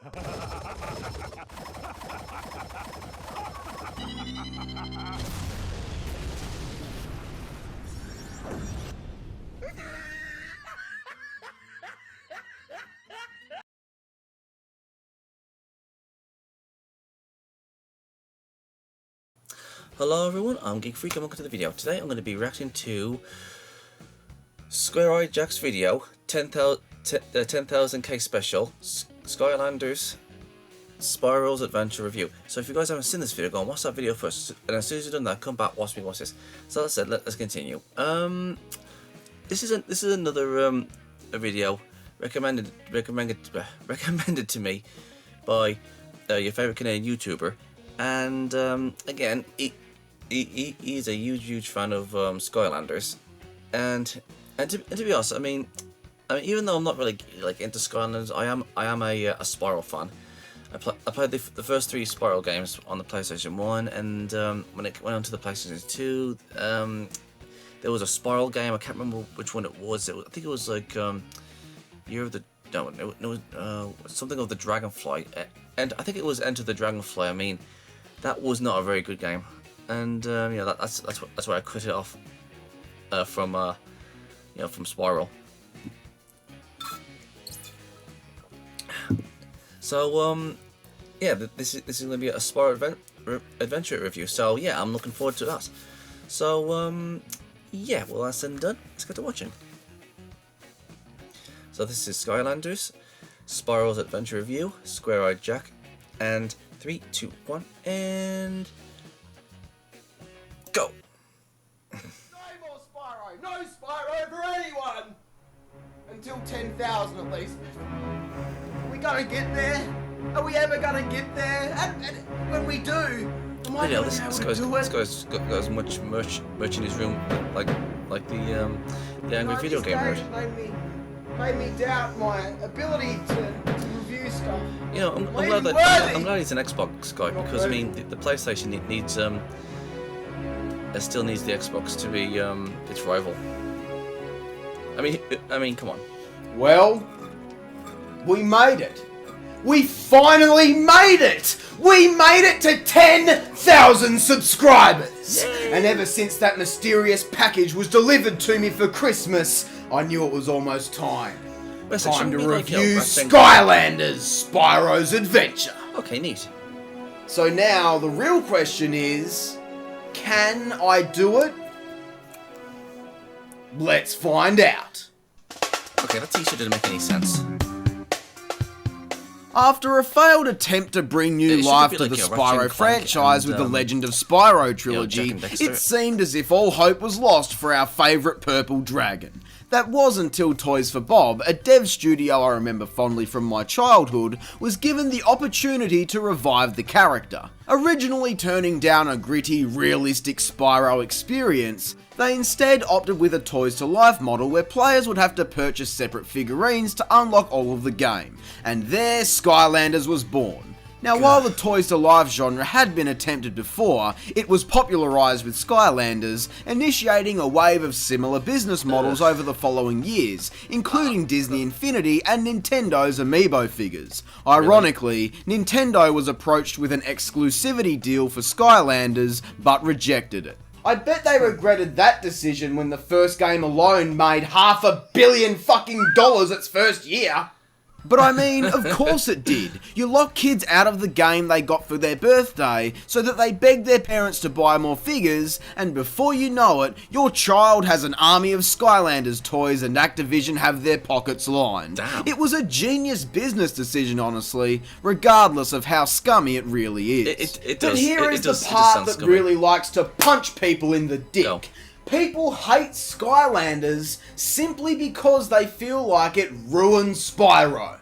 Hello everyone, I'm Geek Freak and welcome to the video. Today I'm going to be reacting to Square Jack's video, 10,000k special, Skylanders Spyro's Adventure Review. So if you guys haven't seen this video, go and watch that video first, and as soon as you've done that, come back, watch this. So that said, let's continue. This is another a video recommended to me by your favorite Canadian YouTuber, and again, he's a huge fan of Skylanders, and to be honest, I mean, even though I'm not really like into Skylanders, I am a Spyro fan. I played the first 3 Spyro games on the PlayStation 1, and when it went on to the PlayStation 2, there was a Spyro game. I can't remember which one it was. I think it was like Year of the it was something of the Dragonfly, and I think it was Enter the Dragonfly. I mean, that was not a very good game, and yeah, that's why I quit it off from from Spyro. So yeah, this is going to be a Spyro adventure review. So yeah, I'm looking forward to that. So yeah, well, that's said and done. Let's get to watching. So this is Skylanders Spyro's Adventure Review, Square Jack, and 3, 2, 1, and go! No more Spyro! No Spyro for anyone! Until 10,000 at least. Are we gonna get there? Are we ever gonna get there? And when we do, am I gonna this guy's got as much merch in his room like the angry video game nerd. Made me doubt my ability to review stuff. You know, I'm glad he's an Xbox guy, because I mean the PlayStation needs it still needs the Xbox to be its rival. I mean, come on. Well, we made it. We finally made it! We made it to 10,000 subscribers! Yay. And ever since that mysterious package was delivered to me for Christmas, I knew it was almost time. Time to review Skylanders Spyro's Adventure. Okay, neat. So now, the real question is, can I do it? Let's find out. Okay, that teaser didn't make any sense. After a failed attempt to bring new life to the Spyro franchise with the Legend of Spyro trilogy, it seemed as if all hope was lost for our favourite purple dragon. That was until Toys for Bob, a dev studio I remember fondly from my childhood, was given the opportunity to revive the character. Originally turning down a gritty, realistic Spyro experience, they instead opted with a Toys to Life model where players would have to purchase separate figurines to unlock all of the game, and there Skylanders was born. Now, while the Toys to Life genre had been attempted before, it was popularised with Skylanders, initiating a wave of similar business models over the following years, including Disney Infinity and Nintendo's Amiibo figures. Ironically, Nintendo was approached with an exclusivity deal for Skylanders, but rejected it. I bet they regretted that decision when the first game alone made $500 million fucking its first year. But I mean, of course it did. You lock kids out of the game they got for their birthday so that they beg their parents to buy more figures, and before you know it, your child has an army of Skylanders toys and Activision have their pockets lined. Damn. It was a genius business decision, honestly, regardless of how scummy it really is. But here is the part that really likes to punch people in the dick. Go. People hate Skylanders simply because they feel like it ruins Spyro.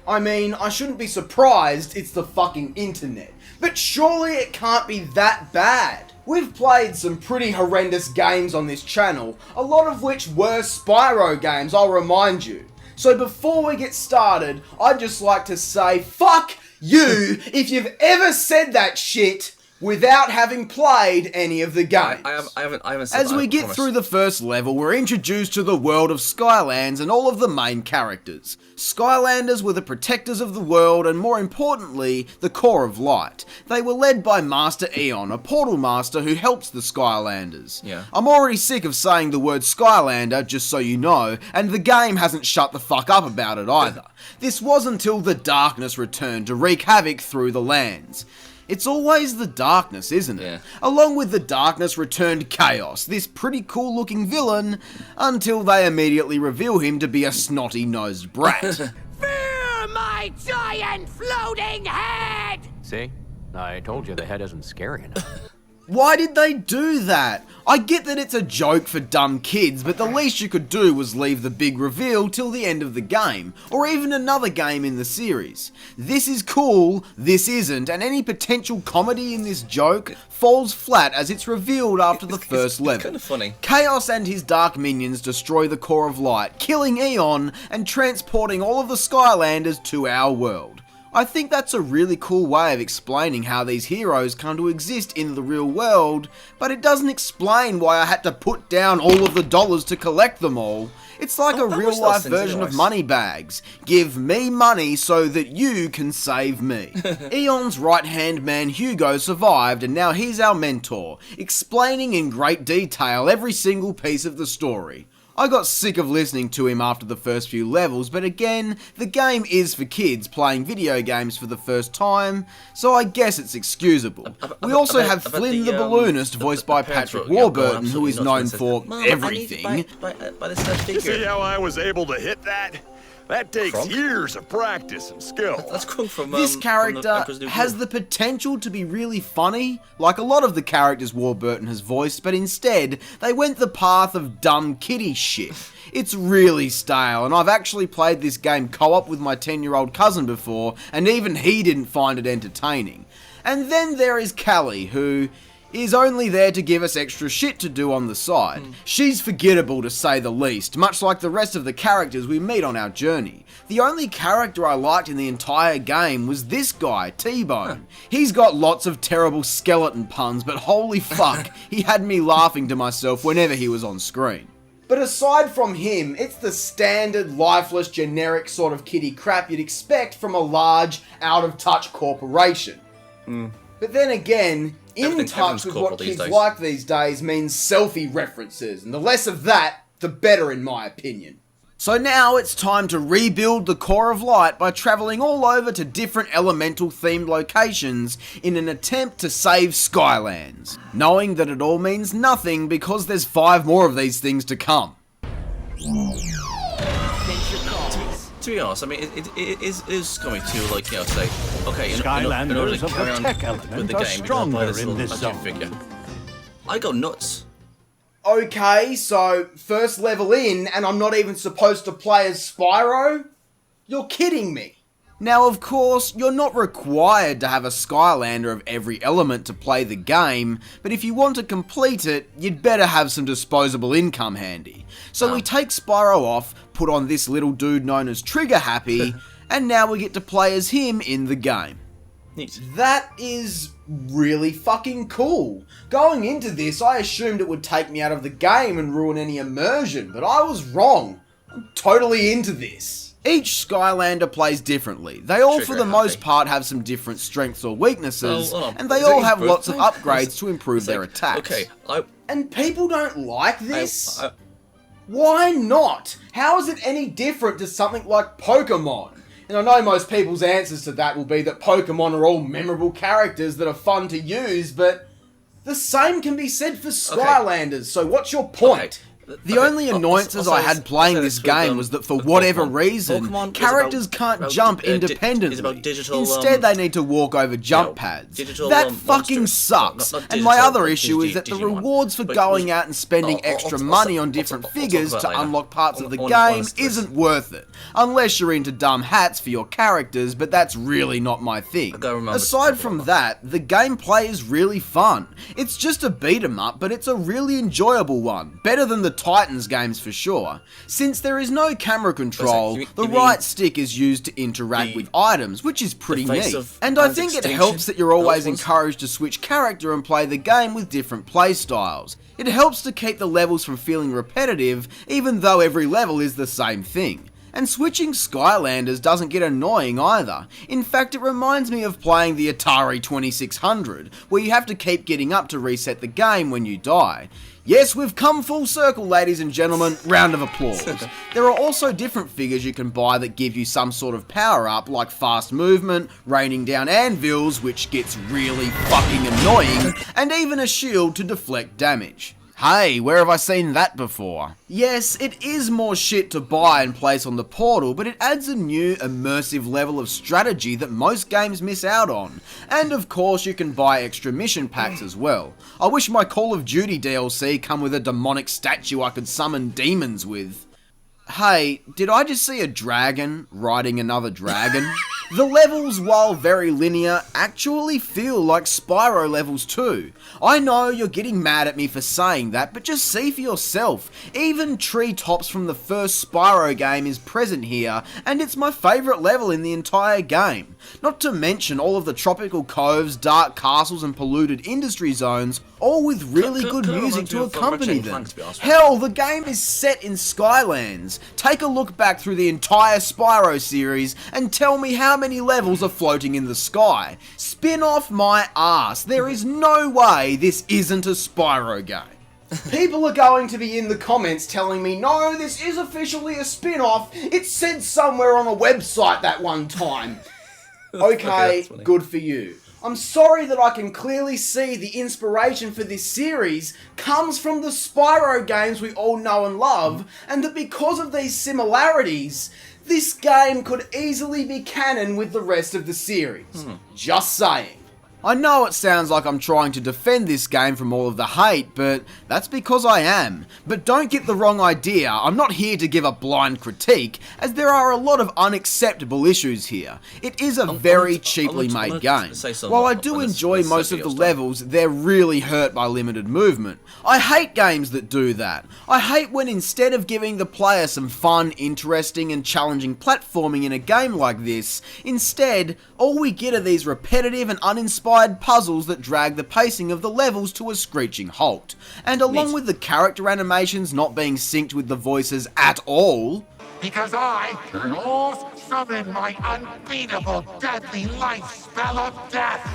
I mean, I shouldn't be surprised, it's the fucking internet. But surely it can't be that bad. We've played some pretty horrendous games on this channel, a lot of which were Spyro games, I'll remind you. So before we get started, I'd just like to say, fuck you if you've ever said that shit without having played any of the games. I haven't said As we get through the first level, we're introduced to the world of Skylands and all of the main characters. Skylanders were the protectors of the world and, more importantly, the core of light. They were led by Master Eon, a portal master who helps the Skylanders. Yeah. I'm already sick of saying the word Skylander, just so you know, and the game hasn't shut the fuck up about it either. This was until the darkness returned to wreak havoc through the lands. It's always the darkness, isn't it? Yeah. Along with the darkness returned Chaos, this pretty cool looking villain, until they immediately reveal him to be a snotty-nosed brat. Fear my giant floating head! See? I told you the head isn't scary enough. Why did they do that? I get that it's a joke for dumb kids, but the least you could do was leave the big reveal till the end of the game, or even another game in the series. This is cool, this isn't, and any potential comedy in this joke falls flat as it's revealed after the first level. It's kind of funny. Chaos and his dark minions destroy the core of light, killing Eon and transporting all of the Skylanders to our world. I think that's a really cool way of explaining how these heroes come to exist in the real world, but it doesn't explain why I had to put down all of the dollars to collect them all. It's like a real life version of Moneybags. Give me money so that you can save me. Eon's right hand man Hugo survived and now he's our mentor, explaining in great detail every single piece of the story. I got sick of listening to him after the first few levels, but again, the game is for kids playing video games for the first time, so I guess it's excusable. We also have Flynn the Balloonist, voiced by Patrick Warburton, who is known for everything. You see how I was able to hit that? That takes years of practice and skill. That's Krunk from This character has the potential to be really funny, like a lot of the characters Warburton has voiced, but instead, they went the path of dumb kiddie shit. It's really stale, and I've actually played this game co-op with my 10-year-old cousin before, and even he didn't find it entertaining. And then there is Callie, who is only there to give us extra shit to do on the side. She's forgettable to say the least, much like the rest of the characters we meet on our journey. The only character I liked in the entire game was this guy, T-Bone. He's got lots of terrible skeleton puns, but holy fuck, he had me laughing to myself whenever he was on screen. But aside from him, it's the standard, lifeless, generic sort of kiddie crap you'd expect from a large, out-of-touch corporation. But then again, in touch with what kids like these days means selfie references, and the less of that, the better in my opinion. So now it's time to rebuild the core of light by travelling all over to different elemental themed locations in an attempt to save Skylands, knowing that it all means nothing because there's 5 more of these things to come. To be honest, I mean, it is coming to, like, you know, say, okay, in order to of carry the on tech with the element are game, stronger this in this action zone. figure. I go nuts. Okay, so first level in, and I'm not even supposed to play as Spyro? You're kidding me. Now, of course, you're not required to have a Skylander of every element to play the game, but if you want to complete it, you'd better have some disposable income handy. So we take Spyro off, put on this little dude known as Trigger Happy, and now we get to play as him in the game. Neat. That is really fucking cool. Going into this, I assumed it would take me out of the game and ruin any immersion, but I was wrong. I'm totally into this. Each Skylander plays differently. They all, for the most part, have some different strengths or weaknesses, and they all have lots of upgrades to improve their attacks. Okay, And people don't like this? Why not? How is it any different to something like Pokemon? And I know most people's answers to that will be that Pokemon are all memorable characters that are fun to use, but the same can be said for Skylanders, so what's your point? The only annoyances I had playing this game was that for whatever reason, characters can't jump independently. Instead, they need to walk over jump pads. That fucking sucks. And my other issue is that the rewards for going out and spending extra money on different figures to unlock parts of the game isn't worth it. Unless you're into dumb hats for your characters, but that's really not my thing. Aside from that, the gameplay is really fun. It's just a beat 'em up, but it's a really enjoyable one. Better than the Titans games for sure. Since there is no camera control, the right stick is used to interact with items, which is pretty neat. And I think it helps that you're always encouraged to switch character and play the game with different playstyles. It helps to keep the levels from feeling repetitive, even though every level is the same thing. And switching Skylanders doesn't get annoying either. In fact, it reminds me of playing the Atari 2600, where you have to keep getting up to reset the game when you die. Yes, we've come full circle, ladies and gentlemen. Round of applause. There are also different figures you can buy that give you some sort of power-up, like fast movement, raining down anvils, which gets really fucking annoying, and even a shield to deflect damage. Hey, where have I seen that before? Yes, it is more shit to buy and place on the portal, but it adds a new, immersive level of strategy that most games miss out on. And of course, you can buy extra mission packs as well. I wish my Call of Duty DLC come with a demonic statue I could summon demons with. Hey, did I just see a dragon riding another dragon? The levels, while very linear, actually feel like Spyro levels too. I know you're getting mad at me for saying that, but just see for yourself. Even Treetops from the first Spyro game is present here, and it's my favourite level in the entire game. Not to mention all of the tropical coves, dark castles and polluted industry zones, all with really good music to accompany them. Hell, the game is set in Skylands. Take a look back through the entire Spyro series and tell me how many levels are floating in the sky. Spin off my ass. There is no way this isn't a Spyro game. People are going to be in the comments telling me, no, this is officially a spin-off. It's said somewhere on a website that one time. Okay, good for you. I'm sorry that I can clearly see the inspiration for this series comes from the Spyro games we all know and love, and that because of these similarities, this game could easily be canon with the rest of the series. Just saying. I know it sounds like I'm trying to defend this game from all of the hate, but that's because I am. But don't get the wrong idea, I'm not here to give a blind critique, as there are a lot of unacceptable issues here. It is a very cheaply made game. While I do enjoy most of the levels, they're really hurt by limited movement. I hate games that do that. I hate when instead of giving the player some fun, interesting and challenging platforming in a game like this, instead, all we get are these repetitive and uninspired puzzles that drag the pacing of the levels to a screeching halt. And along with the character animations not being synced with the voices at all, because I can all summon my unbeatable deadly life spell of death.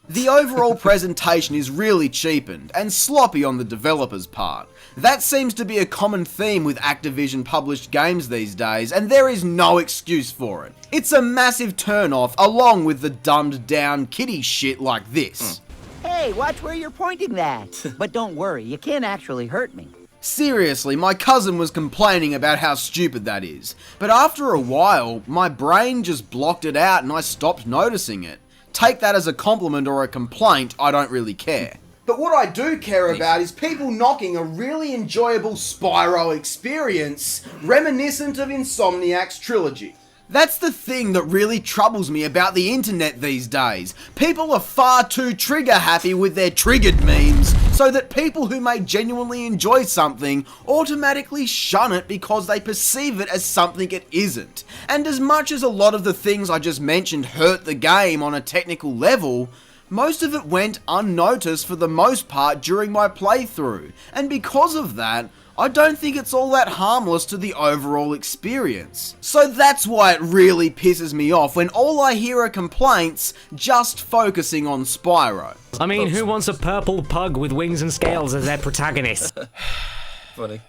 The overall presentation is really cheapened and sloppy on the developer's part. That seems to be a common theme with Activision published games these days, and there is no excuse for it. It's a massive turn-off along with the dumbed down kiddie shit like this. Hey, watch where you're pointing that. But don't worry, you can't actually hurt me. Seriously, my cousin was complaining about how stupid that is, but after a while, my brain just blocked it out and I stopped noticing it. Take that as a compliment or a complaint, I don't really care. But what I do care about is people knocking a really enjoyable Spyro experience reminiscent of Insomniac's trilogy. That's the thing that really troubles me about the internet these days. People are far too trigger happy with their triggered memes, so that people who may genuinely enjoy something automatically shun it because they perceive it as something it isn't. And as much as a lot of the things I just mentioned hurt the game on a technical level, most of it went unnoticed for the most part during my playthrough, and because of that, I don't think it's all that harmless to the overall experience. So that's why it really pisses me off when all I hear are complaints just focusing on Spyro. I mean, who wants a purple pug with wings and scales as their protagonist? Funny.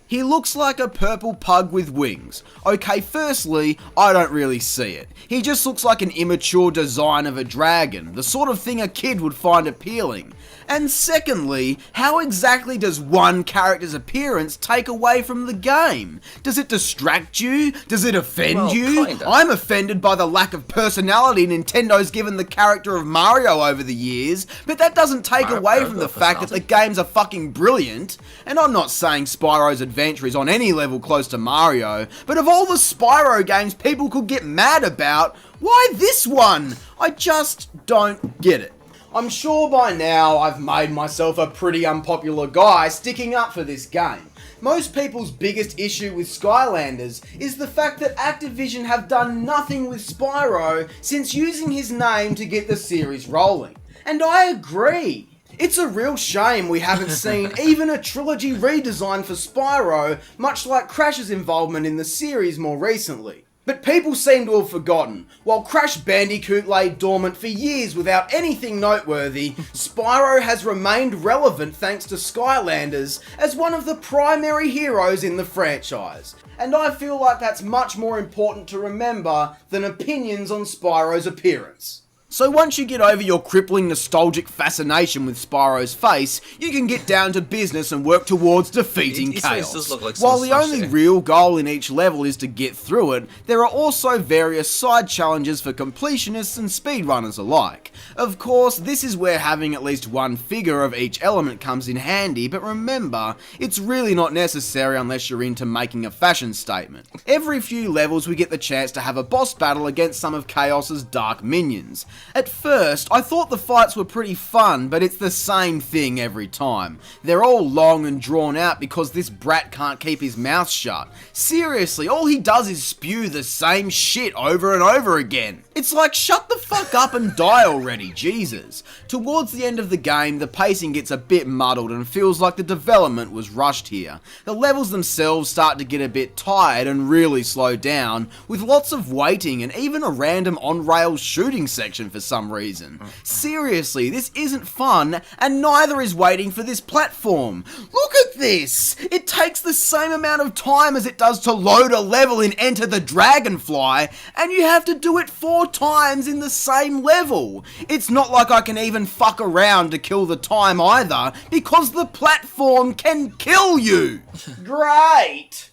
He looks like a purple pug with wings. Okay, firstly, I don't really see it. He just looks like an immature design of a dragon, the sort of thing a kid would find appealing. And secondly, how exactly does one character's appearance take away from the game? Does it distract you? Does it offend you? Kinda. I'm offended by the lack of personality Nintendo's given the character of Mario over the years, but that doesn't take away from the fact that the games are fucking brilliant. And I'm not saying Spyro's adventure is on any level close to Mario, but of all the Spyro games people could get mad about, why this one? I just don't get it. I'm sure by now I've made myself a pretty unpopular guy sticking up for this game. Most people's biggest issue with Skylanders is the fact that Activision have done nothing with Spyro since using his name to get the series rolling. And I agree. It's a real shame we haven't seen even a trilogy redesign for Spyro, much like Crash's involvement in the series more recently. But people seem to have forgotten. While Crash Bandicoot lay dormant for years without anything noteworthy, Spyro has remained relevant thanks to Skylanders as one of the primary heroes in the franchise. And I feel like that's much more important to remember than opinions on Spyro's appearance. So once you get over your crippling nostalgic fascination with Spyro's face, you can get down to business and work towards defeating His face Chaos. does look like While some the only shit. real goal in each level is to get through it, there are also various side challenges for completionists and speedrunners alike. Of course, this is where having at least one figure of each element comes in handy, but remember, it's really not necessary unless you're into making a fashion statement. Every few levels we get the chance to have a boss battle against some of Chaos's dark minions. At first, I thought the fights were pretty fun, but it's the same thing every time. They're all long and drawn out because this brat can't keep his mouth shut. Seriously, all he does is spew the same shit over and over again. It's like, shut the fuck up and die already, Jesus. Towards the end of the game, the pacing gets a bit muddled and feels like the development was rushed here. The levels themselves start to get a bit tired and really slow down, with lots of waiting and even a random on-rails shooting section for some reason. Seriously, this isn't fun, and neither is waiting for this platform. Look at this! It takes the same amount of time as it does to load a level in Enter the Dragonfly, and you have to do it 4 times in the same level. It's not like I can even fuck around to kill the time either, because the platform can kill you! Great!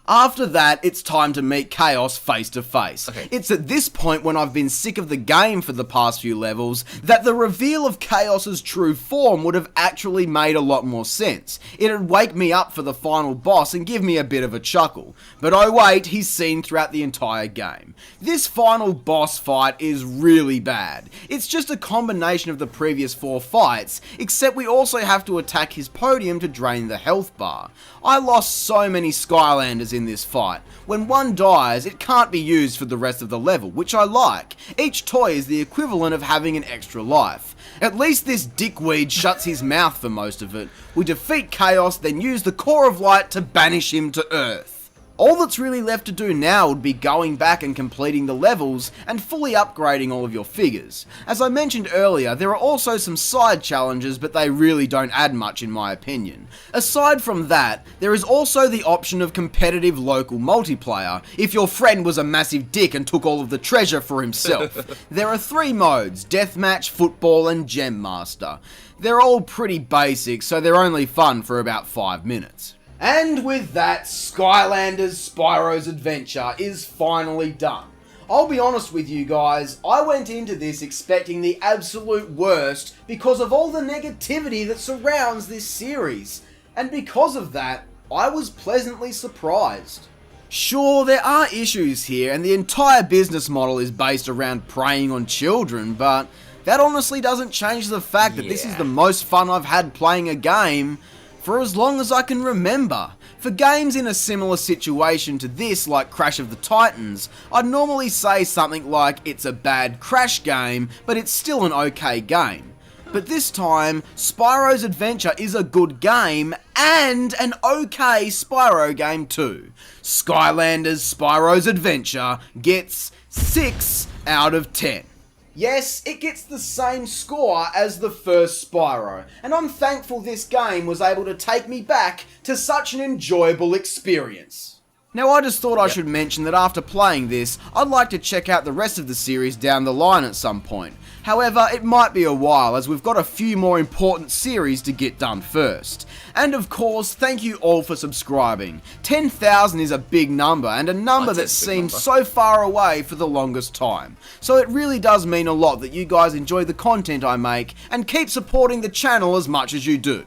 After that, it's time to meet Chaos face to face. It's at this point, when I've been sick of the game for the past few levels, that the reveal of Chaos's true form would have actually made a lot more sense. It'd wake me up for the final boss and give me a bit of a chuckle. But oh wait, he's seen throughout the entire game. This final boss fight is really bad. It's just a combination of the previous 4 fights, except we also have to attack his podium to drain the health bar. I lost so many Skylanders in this fight. When one dies, it can't be used for the rest of the level, which I like. Each toy is the equivalent of having an extra life. At least this dickweed shuts his mouth for most of it. We defeat Chaos, then use the Core of Light to banish him to Earth. All that's really left to do now would be going back and completing the levels and fully upgrading all of your figures. As I mentioned earlier, there are also some side challenges, but they really don't add much in my opinion. Aside from that, there is also the option of competitive local multiplayer, if your friend was a massive dick and took all of the treasure for himself. There are 3 modes: Deathmatch, Football and Gem Master. They're all pretty basic, so they're only fun for about 5 minutes. And with that, Skylanders Spyro's Adventure is finally done. I'll be honest with you guys, I went into this expecting the absolute worst because of all the negativity that surrounds this series. And because of that, I was pleasantly surprised. Sure, there are issues here, and the entire business model is based around preying on children, but that honestly doesn't change the fact that this is the most fun I've had playing a game for as long as I can remember. For games in a similar situation to this, like Crash of the Titans, I'd normally say something like it's a bad Crash game, but it's still an okay game. But this time, Spyro's Adventure is a good game, and an okay Spyro game too. Skylanders Spyro's Adventure gets 6 out of 10. Yes, it gets the same score as the first Spyro, and I'm thankful this game was able to take me back to such an enjoyable experience. Now, I just thought I should mention that after playing this, I'd like to check out the rest of the series down the line at some point. However, it might be a while, as we've got a few more important series to get done first. And of course, thank you all for subscribing. 10,000 is a big number, and a number that seemed so far away for the longest time. So it really does mean a lot that you guys enjoy the content I make, and keep supporting the channel as much as you do.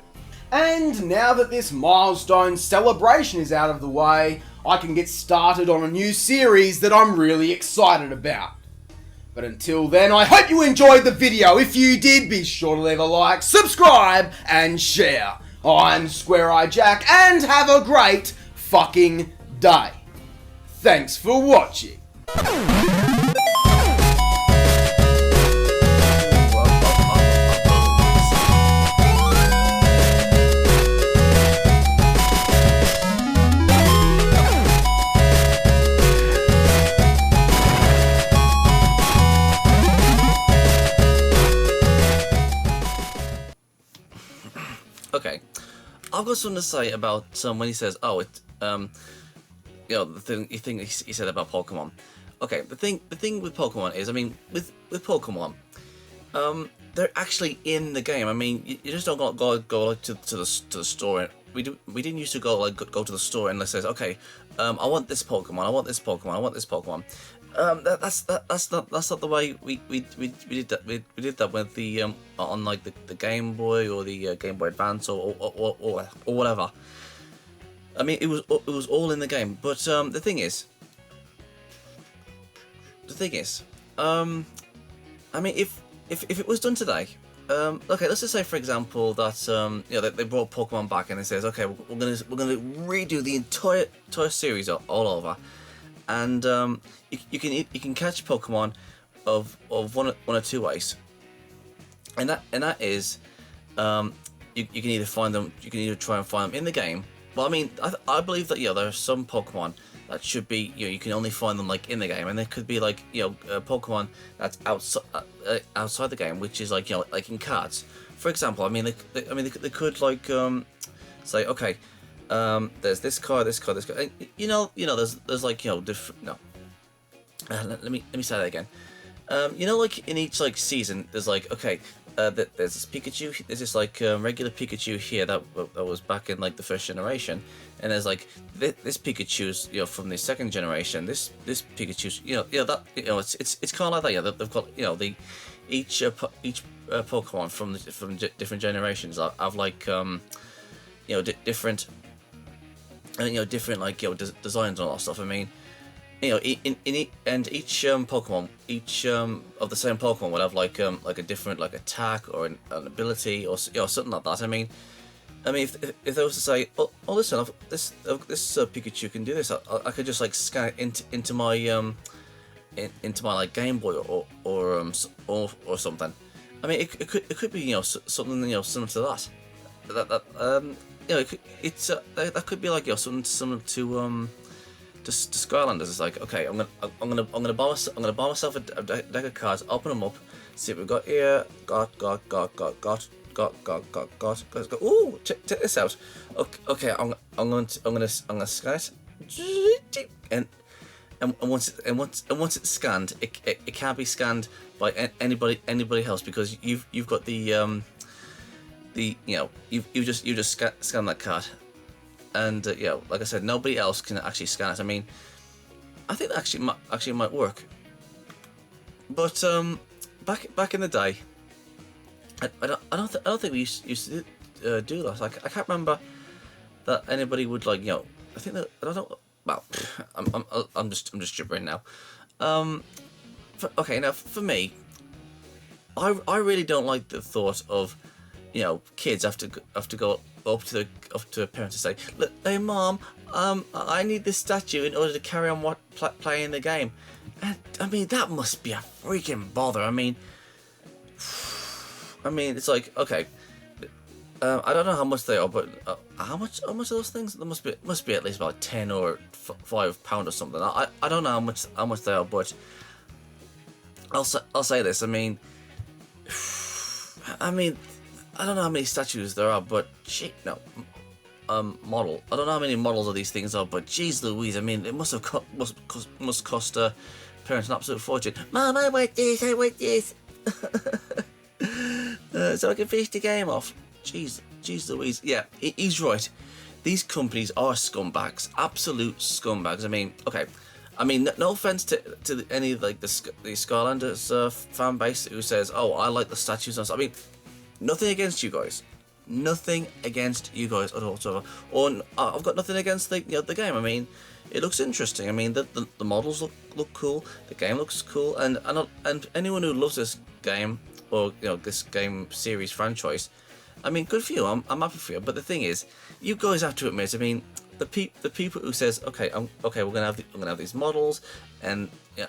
And now that this milestone celebration is out of the way, I can get started on a new series that I'm really excited about. But until then, I hope you enjoyed the video. If you did, be sure to leave a like, subscribe, and share. I'm Square Eye Jack, and have a great fucking day. Thanks for watching. Okay, I've got something to say about when he says, "Oh, it," you know, the thing he said about Pokemon. Okay, the thing with Pokemon is, I mean, with Pokemon, they're actually in the game. I mean, you just don't go like to the store. We didn't used to go to the store and it says, okay, I want this Pokemon, I want this Pokemon, I want this Pokemon. That's not the way we did that. We did that with the on like the Game Boy or the Game Boy Advance or whatever. I mean, it was all in the game. But the thing is, I mean, if it was done today, okay, let's just say for example that you know they brought Pokemon back and it says, okay, we're gonna redo the entire series all over, and you can catch Pokemon of one or two ways, and that is you can either find them, you can either try and find them in the game. Well, I mean, I believe that, yeah, there are some Pokemon that should be, you know, you can only find them like in the game, and there could be like, you know, Pokemon that's outside the game, which is like, you know, like in cards. For example, I mean, they could like say, okay, there's this card, this card, this card. And, you know, there's like, you know, different. No, let me say that again. You know, like in each like season, there's like, okay. There's this Pikachu. There's this like regular Pikachu here that was back in like the first generation, and there's like this Pikachu's, you know, from the second generation. This Pikachu's, you know that, you know, it's kind of like that. Yeah, they've got, you know, each Pokemon from different generations have like you know, different different like, you know, designs and all that stuff. I mean, you know, and each Pokemon, each of the same Pokemon will have like a different like attack or an ability or, you know, something like that. I mean, if they was to say, oh listen, this Pikachu can do this, I could just like scan it into my into my like Game Boy or something. I mean, it could be, you know, something, you know, similar to that. You know, that could be like, you know, something similar to Skylanders. Is like, okay, I'm gonna buy myself a deck of cards, open them up, see what we've got here. Got. Ooh, check this out. Okay, I'm gonna scan it, and once it's scanned, it can't be scanned by anybody else, because you've got the you know, you just scan that card. And you know, like I said, nobody else can actually scan it. I mean, I think that actually might work. But back in the day, I don't think we used to do that. Like, I can't remember that anybody would, like, you know. I think that, I don't know. Well, I'm just gibbering now. Okay, now for me, I really don't like the thought of, you know, kids have to go up to a parent to say, look, hey mom, I need this statue in order to carry on playing the game. And I mean, that must be a freaking bother. I mean, it's like, okay, I don't know how much they are, but how much are those things? There must be at least about 10 or £5 or something. I don't know how much they are, but I'll say this. I mean, I don't know how many statues there are, but model. I don't know how many models of these things are, but geez Louise, I mean, it must cost parents an absolute fortune. Mom, I want this. So I can finish the game off. Jeez Louise. Yeah, he's right. These companies are scumbags, absolute scumbags. I mean, okay. I mean, no offense to any like the Skylanders fan base who says, "Oh, I like the statues and stuff." I mean, nothing against you guys. Nothing against you guys at all whatsoever. Or I've got nothing against the game. I mean, it looks interesting. I mean, the models look cool. The game looks cool, and anyone who loves this game, or, you know, this game series franchise, I mean, good for you. I'm happy for you. But the thing is, you guys have to admit. I mean, the people who says, okay, we're gonna have these models, and yeah,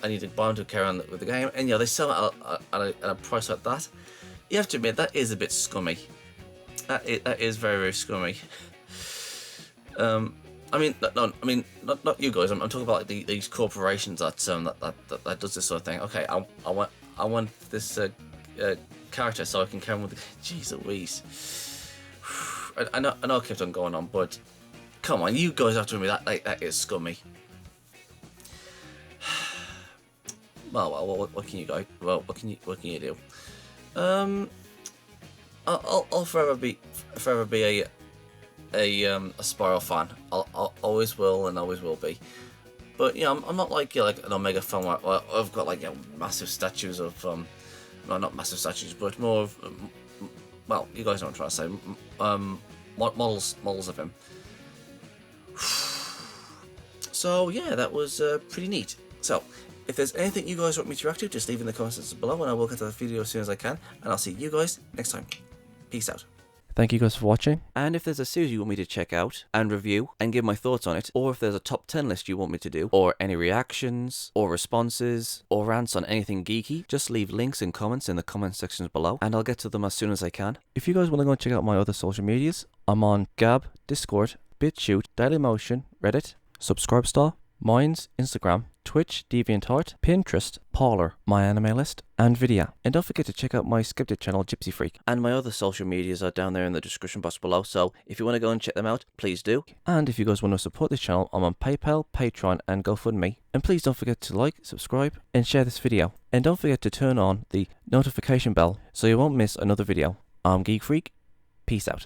I need to buy them to carry on with the game, and yeah, they sell it at a price like that. You have to admit that is a bit scummy. That is very, very scummy. I mean, not you guys. I'm talking about like these corporations that does this sort of thing. Okay, I want this character so I can carry on with the. Jeez Louise. I know I kept on going on, but come on, you guys have to admit that is scummy. Well, what can you guys? Well, what can you do? I'll forever be a Spyro fan. I'll always will and always will be. But yeah, I'm not like like an Omega fan where I've got like massive statues of no, not massive statues, but more of well, you guys know what I'm trying to say. Models of him. So yeah, that was pretty neat. So if there's anything you guys want me to react to, just leave in the comments below, and I will get to the video as soon as I can. And I'll see you guys next time. Peace out. Thank you guys for watching. And if there's a series you want me to check out and review and give my thoughts on it, or if there's a top 10 list you want me to do, or any reactions, or responses, or rants on anything geeky, just leave links and comments in the comment sections below, and I'll get to them as soon as I can. If you guys want to go and check out my other social medias, I'm on Gab, Discord, BitChute, Dailymotion, Reddit, Subscribestar, Minds, Instagram, Twitch, DeviantArt, Pinterest, Parler, my anime list, and Vidya. And don't forget to check out my Skeptic channel, Gypsy Freak. And my other social medias are down there in the description box below, so if you want to go and check them out, please do. And if you guys want to support this channel, I'm on PayPal, Patreon, and GoFundMe. And please don't forget to like, subscribe, and share this video. And don't forget to turn on the notification bell so you won't miss another video. I'm Geek Freak. Peace out.